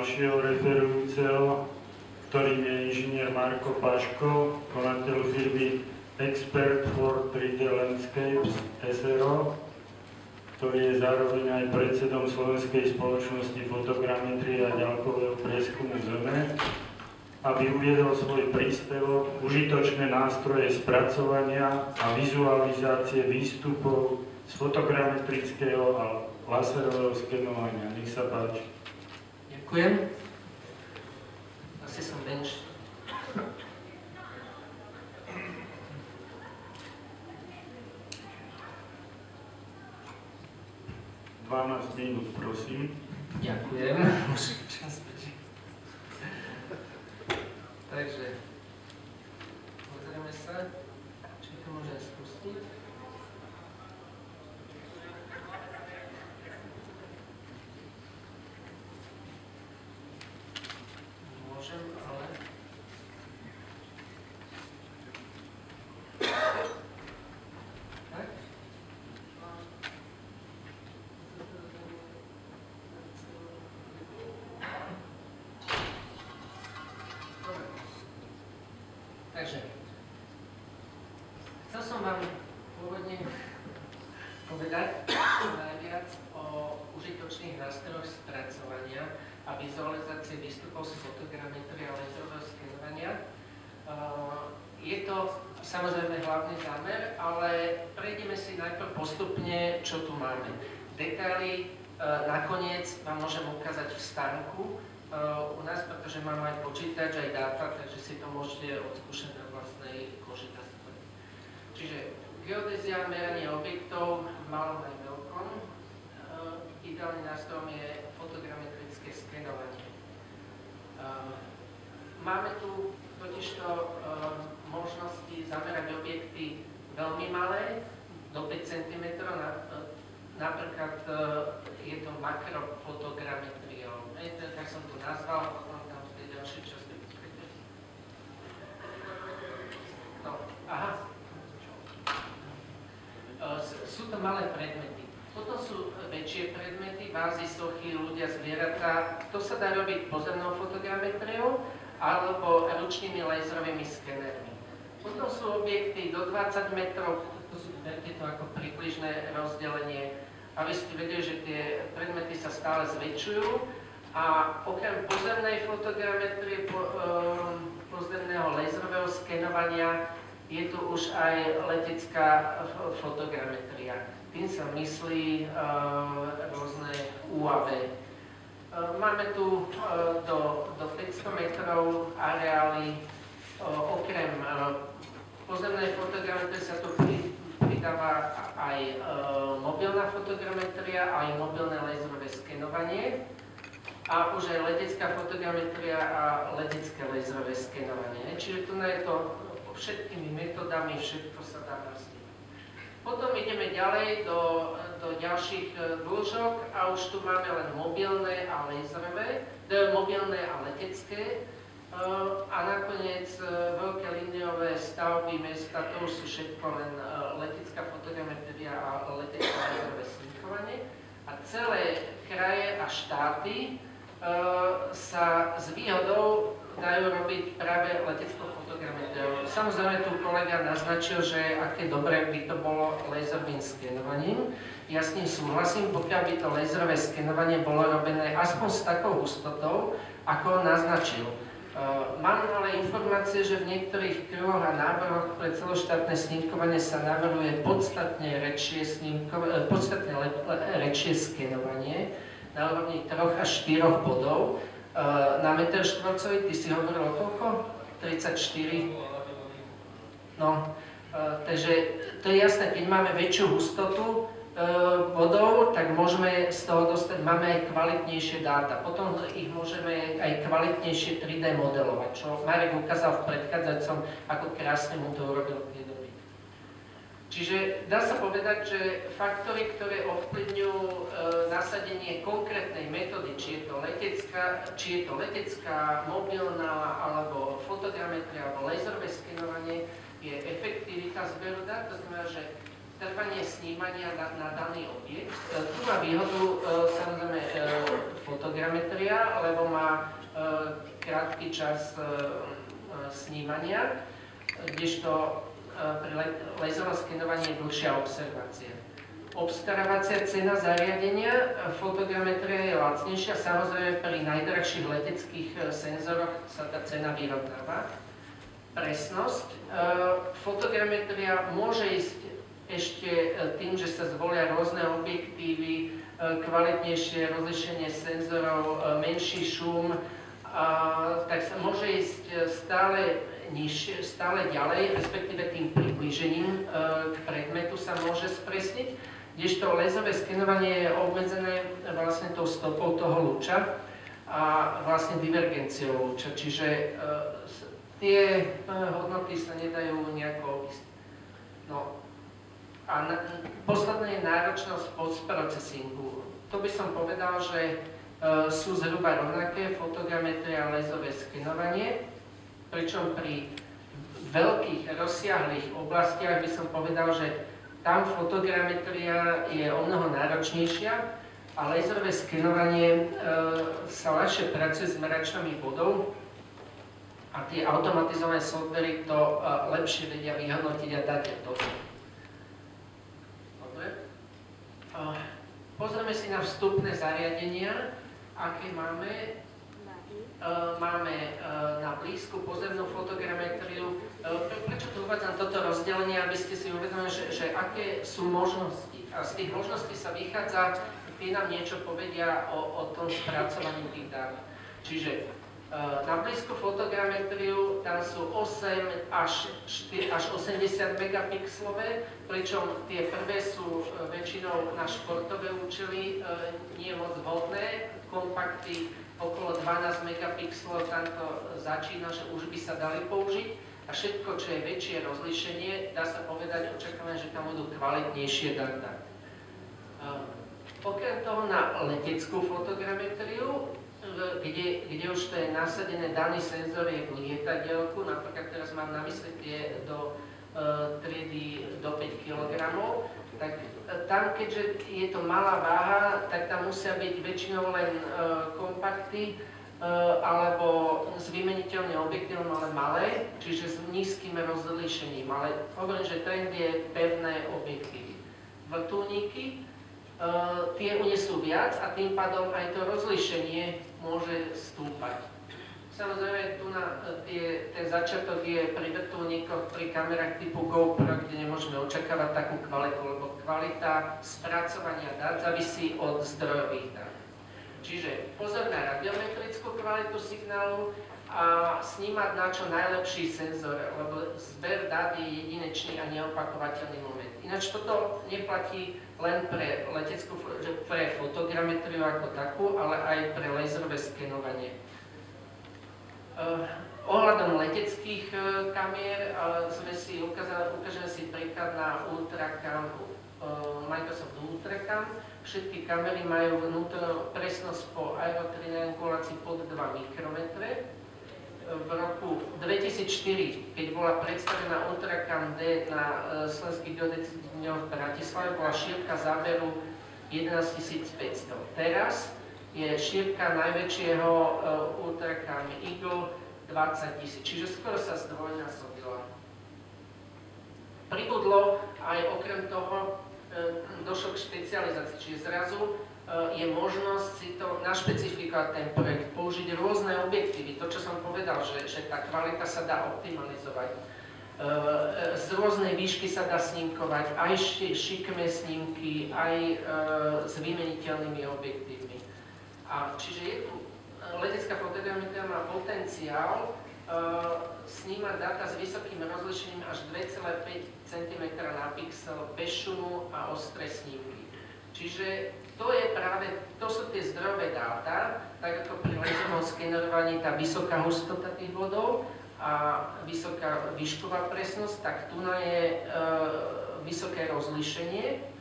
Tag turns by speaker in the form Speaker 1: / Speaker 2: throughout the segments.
Speaker 1: ďalšieho referujúceho, ktorým je inžinier Marko Paško, konateľ firmy Expert for 3D Landscapes SRO, ktorý je zároveň aj predsedom Slovenskej spoločnosti fotogrametrie a ďalkového prieskumu Zeme, aby uviedol svoj príspevok užitočné nástroje spracovania a vizualizácie výstupov z fotogrametrického a laserového skenovania. Nech sa páči.
Speaker 2: Ďakujem. Asi som menší.
Speaker 1: Minút, prosím.
Speaker 2: Ďakujem. Takže, pozrieme sa, či to môžem spustiť. Môžem, ale... Tak? Takže, chcel som vám pôvodne povedať najviac o užitočných nástrojoch spracovania a vizualizácie výstupov z fotogrametrie a laserového skenovania. Je to samozrejme hlavný zámer, ale prejdeme si najprv postupne, čo tu máme. Detaily nakoniec vám môžem ukázať v stánku u nás, pretože mám aj počítač, aj dáta, takže si to môžete odskúšať na vlastnej koži. Čiže geodézia, meranie objektov v malom aj veľkom. Ideálnym nástrojom je fotogrametrické skenovanie. Máme tu totižto možnosti zamerať objekty veľmi malé, do 5 cm, napríklad je to makrofotogrametriou. Tak som to nazval, potom tam v tej ďalšej časti. No, aha. Sú to malé predmety. Potom sú väčšie predmety, vázy, sochy, ľudia, zvieratá. To sa dá robiť pozemnou fotogrametriou alebo ručnými laserovými skenermi. Potom sú objekty do 20 metrov, berte to ako približné rozdelenie, aby ste vedeli, že tie predmety sa stále zväčšujú. A okrem pozemnej fotogrametrie, pozemného laserového skenovania, je tu už aj letecká fotogrametria. Tým sa myslí rôzne UAV. Máme tu do 500 metrov areály. Okrem pozemnej fotogrametrie sa tu pridáva aj mobilná fotogrametria, aj mobilné laserové skenovanie. A už aj letecká fotogrametria a letecké laserové skenovanie. Čiže tu je to všetkými metodami, všetko sa dá rozdiť. Potom ideme ďalej do ďalších dĺžok a už tu máme len mobilné a laserové, mobilné a letecké. A nakoniec veľké liniové stavby mesta, to už sú všetko len letecká fotogrametria a letecké laserové snímkovanie. A celé kraje a štáty sa s výhodou dajú robiť práve leteckou fotogrametriou. Samozrejme tu kolega naznačil, že aké dobré by to bolo laserovým skenovaním. Ja s ním súhlasím, pokiaľ by to laserové skenovanie bolo robené aspoň s takou hustotou, ako on naznačil. Mám ale informácie, že v niektorých kruhoch a náboroch pre celoštátne snímkovanie sa navrhuje podstatne rečšie skenovanie na úrovni 3 až 4 bodov. Na meter štvorcový, ty si hovoril o koľko? 34. No, takže to je jasné, keď máme väčšiu hustotu bodov, tak môžeme z toho dostať, máme aj kvalitnejšie dáta. Potom ich môžeme aj kvalitnejšie 3D modelovať, čo Marek ukázal v predchádzajúcom, ako krásne mu to urobil v tej doby. Čiže dá sa povedať, že faktory, ktoré ovplyvňujú nasadenie konkrétnej metódy, či je to letecká, mobilná, alebo fotogrametria, alebo laserové skenovanie, je efektivita zberu dát. To znamená, že trvanie snímania na daný objekt. Tu má výhodu samozrejme fotogrametria, lebo má krátky čas snímania, kdežto pri laserovom skenovaní je dlhšia observácia. Obstarávacia cena zariadenia fotogrametria je lacnejšia, samozrejme pri najdrahších leteckých senzoroch sa tá cena vyrovnáva. Presnosť. Fotogrametria môže ísť ešte tým, že sa zvolia rôzne objektívy, kvalitnejšie rozlišenie senzorov, menší šum, tak sa môže ísť stále nižšie, stále ďalej, respektíve tým priblížením k predmetu sa môže spresniť, kdežto laserové skenovanie je obmedzené vlastne tou stopou toho lúča a vlastne divergenciou lúča, čiže tie hodnoty sa nedajú nejako obísť. No. A posledné je náročnosť postprocesingu. To by som povedal, že sú zhruba rovnaké fotogrametria a laserové skenovanie, pričom pri veľkých rozsiahlých oblastiach by som povedal, že tam fotogrametria je omnoho náročnejšia a laserové skenovanie sa ľahšie pracuje s meračami bodov a tie automatizované softvery to lepšie vedia vyhodnotiť a dať do toho. Dobre. Pozrieme si na vstupné zariadenia, aké máme. Máme na blízku pozemnú fotogrametriu. Prečo tu uvádzam toto rozdelenie, aby ste si uvedomili, že aké sú možnosti. A z tých možností sa vychádza, tie nám niečo povedia o tom spracovaní tých dát. Čiže na blízku fotogrametriu tam sú 8 až 80 megapixelové, pričom tie prvé sú väčšinou na športové účely, nie je moc vhodné. Kompakty okolo 12 megapixelov, tam to začína, že už by sa dali použiť. A všetko, čo je väčšie rozlíšenie, dá sa povedať, očakávame, že tam budú kvalitnejšie dáta. Okrem toho na leteckú fotogrametriu, kde už to je nasadené, daný senzor je v lietadielku, napríklad teraz mám na mysli tie do triedy do 5 kg, tak tam, keďže je to malá váha, tak tam musia byť väčšinou len kompakty alebo s vymeniteľným objektívom, ale malé, čiže s nízkym rozlíšením. Ale hovorím, že trend je pevné objektívy. Vrtuľníky, tie unesú viac a tým pádom aj to rozlíšenie môže stúpať. Samozrejme, tu ten začiatok je pri vrtuľníkoch, pri kamerách typu GoPro, kde nemôžeme očakávať takú kvalitu, lebo kvalita spracovania dát závisí od zdrojových dát. Čiže pozor na radiometrickú kvalitu signálu a snímať na čo najlepší senzor, lebo zber dát je jedinečný a neopakovateľný moment. Ináč toto neplatí len pre pre fotogrametriu ako takú, ale aj pre laserové skenovanie. Ohľadom leteckých kamier ukážeme si príklad na Ultracam, Microsoft Ultracam. Všetky kamery majú vnútornú presnosť po aerotriangulácii pod 2 mikrometre. V roku 2004, keď bola predstavená Ultracam D na Slovenských geodetických dňoch v Bratislave, bola šírka záberu 11 500. Teraz je šírka najväčšieho Ultracam Eagle 20 000, čiže skoro sa zdvojnásobila. Pribudlo aj okrem toho, došlo k špecializácii, čiže zrazu je možnosť si to našpecifikovať ten projekt, použiť rôzne objektívy, to čo som povedal, že tá kvalita sa dá optimalizovať. Z rôznej výšky sa dá snímkovať, aj šikmé snímky, aj s vymeniteľnými objektívmi. A čiže je tu, letecká fotogrametria má potenciál snímať dáta s vysokým rozlíšením až 2,5 cm na pixel bez šumu a ostré snímky. Čiže to sú tie zdrojové dáta, tak ako pri laserovom skenerovaní tá vysoká hustota tých bodov a vysoká výšková presnosť, tak tu je vysoké rozlíšenie.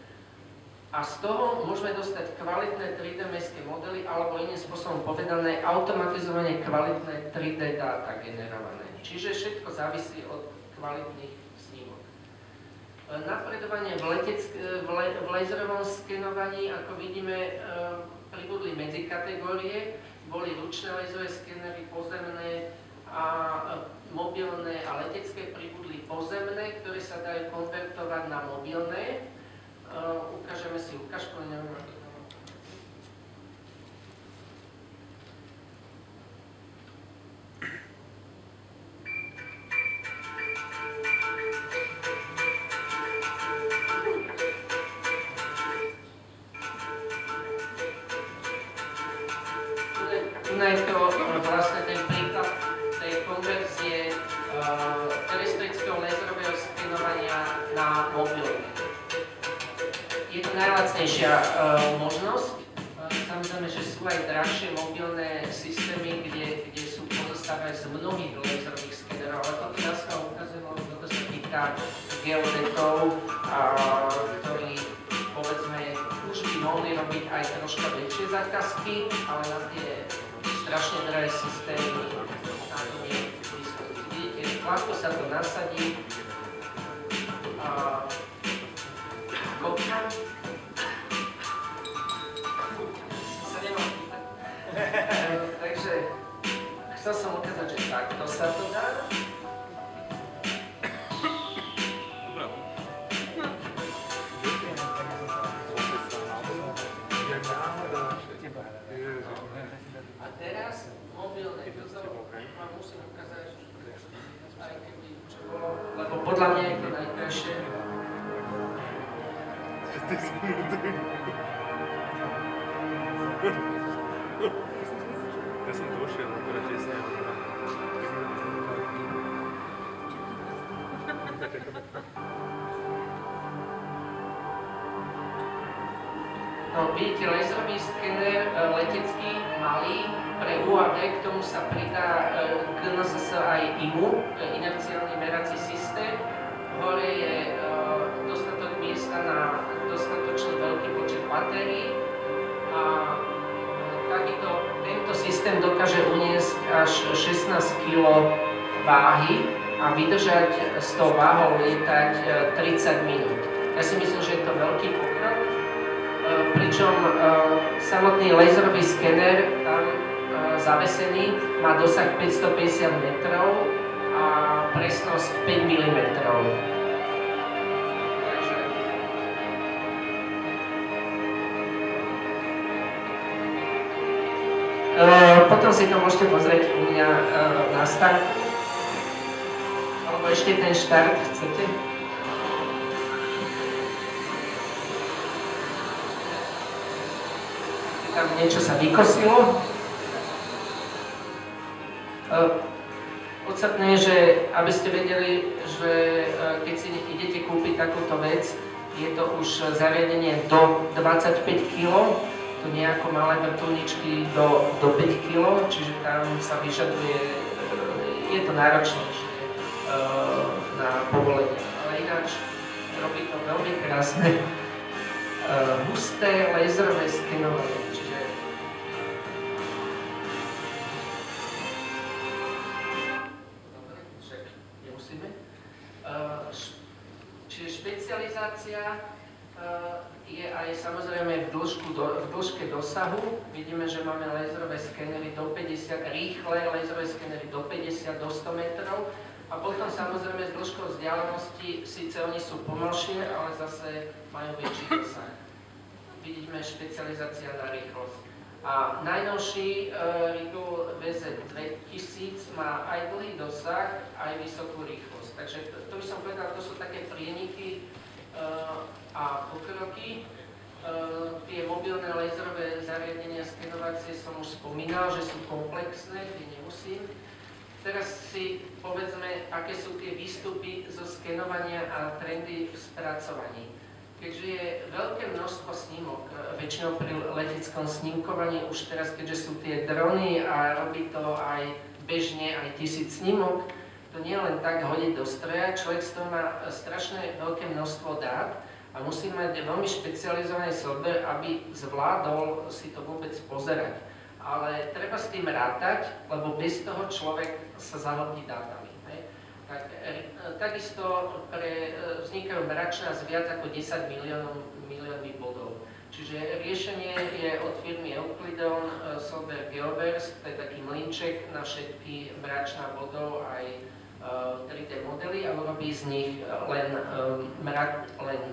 Speaker 2: A z toho môžeme dostať kvalitné 3D mestské modely, alebo iným spôsobom povedané, automatizovane kvalitné 3D dáta generované. Čiže všetko závisí od kvalitných snímok. Napredovanie v laserovom skenovaní, ako vidíme, pribudli medzikategórie, boli ručné laserové skenery, pozemné a mobilné a letecké, pribudli pozemné, ktoré sa dajú konvertovať na mobilné. Ukážeme si ukážku, neviem. Je to vlastne ten príklad tej konverzie terestrického laserového skenovania na mobilné. Je to najlacnejšia možnosť. Samozrejme, že sú aj drahšie mobilné systémy, kde sú pozostávajú z mnohých laserových skenerov, ale toto nás ukazuje, lebo toto sa týka geodetov, ktorí povedzme už by mohli robiť aj troška väčšie zákazky, ale na tie strašne drahé systémy na to nie je k dispozícii. Vidíte, ľahko sa to nasadí. Kopka. Sa nemám pýtať. Takže chcel som ukázať, že takto sa to dá. A teraz mobilné, toto vám musím ukázať, aj keby čo bolo, lebo podľa mňa je to najkrajšie.
Speaker 3: Ja som došiel, akurát tesne.
Speaker 2: No, vidíte, laserový skener letecký, malý, pre UAV, k tomu sa pridá GNSS aj IMU, inerciálny merací systém. Hore je dostatok miesta na dostatočne veľký počet batérií a tento systém dokáže uniesť až 16 kg váhy a vydržať s tou váhou lietať 30 minút. Ja si myslím, že je to veľký pokrok, pričom samotný laserový skener tam zavesený má dosah 550 metrov a presnosť 5 mm. Potom si to môžete pozrieť u mňa na start. Alebo ešte ten štart chcete? Tam niečo sa vykosilo. Podstatné je, že aby ste vedeli, že keď si idete kúpiť takúto vec, je to už zariadenie do 25 kg, to nie ako malé vrtuľničky do 5 kg, čiže tam sa vyžaduje, je to náročnejšie na povolenie, ale ináč robí to veľmi krásne husté laserové skenovanie. Čiže špecializácia je aj samozrejme v dĺžke dosahu. Vidíme, že máme laserové skenery do 50, rýchle laserové skenery do 50, do 100 metrov. A potom samozrejme s dĺžkou vzdialenosti, síce oni sú pomalšie, ale zase majú väčší dosah. Vidíme špecializácia na rýchlosť. A najnovší Rigol VZ2000 má aj dlhý dosah, aj vysokú rýchlosť. Takže to by som povedal, to sú také prieniky a pokroky. Tie mobilné laserové zariadenia skenovacie som už spomínal, že sú komplexné, kde nemusím. Teraz si povedzme, aké sú tie výstupy zo skenovania a trendy v spracovaní. Keďže je veľké množstvo snímok, väčšinou pri leteckom snímkovaní už teraz, keďže sú tie drony a robí to aj bežne aj 1000 snímok, to nie len tak hodiť do stroja, človek z toho má strašné veľké množstvo dát a musí mať veľmi špecializovaný software, aby zvládol si to vôbec pozerať. Ale treba s tým rátať, lebo bez toho človek sa zahltí dátami. Tak, takisto vznikajú mračná s viac ako 10 miliónmi bodov. Čiže riešenie je od firmy Euclidon software Geoverse, to je taký mlynček na všetky mračná bodov aj 3D modely a urobí z nich len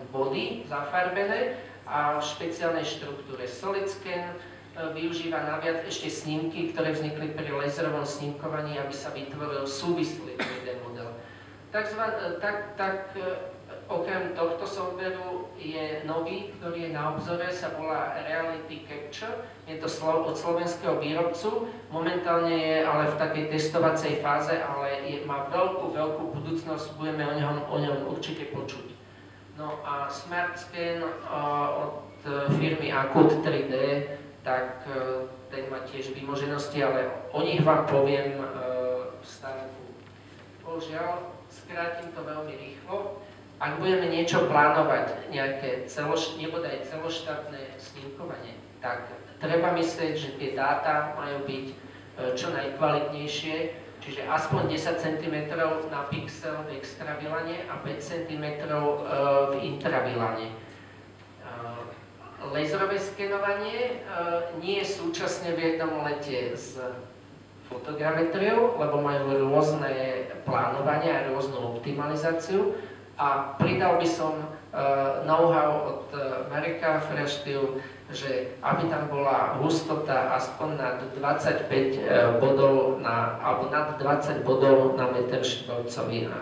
Speaker 2: body zafarbené a v špeciálnej štruktúre. SolidScan využíva naviac ešte snímky, ktoré vznikli pri laserovom snímkovaní, aby sa vytvoril súvislý 3D model. Okrem tohto softveru je nový, ktorý je na obzore, sa volá Reality Capture. Je to od slovenského výrobcu. Momentálne je ale v takej testovacej fáze, ale má veľkú budúcnosť, budeme o ňom určite počuť. No a SmartScan od firmy Acute 3D, tak ten má tiež vymoženosti, ale o nich vám poviem v stavku. Bohužiaľ, skrátim to veľmi rýchlo. Ak budeme niečo plánovať, nejaké nebodaj celoštátne snímkovanie, tak treba myslieť, že tie dáta majú byť čo najkvalitnejšie, čiže aspoň 10 cm na pixel v extravilane a 5 cm v intravilane. Laserové skenovanie nie je súčasne v jednom lete s fotogrametriou, lebo majú rôzne plánovanie a rôznu optimalizáciu. A pridal by som know-how od Mareka Freštil, že aby tam bola hustota aspoň nad 25 bodov alebo nad 20 bodov na meter štvorcový.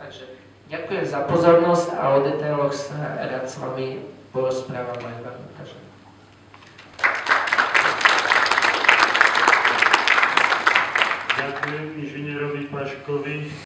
Speaker 2: Takže ďakujem za pozornosť a o detailoch sa rád s vami porozprávam aj vám.
Speaker 1: Ďakujem inžinierovi Paškovi.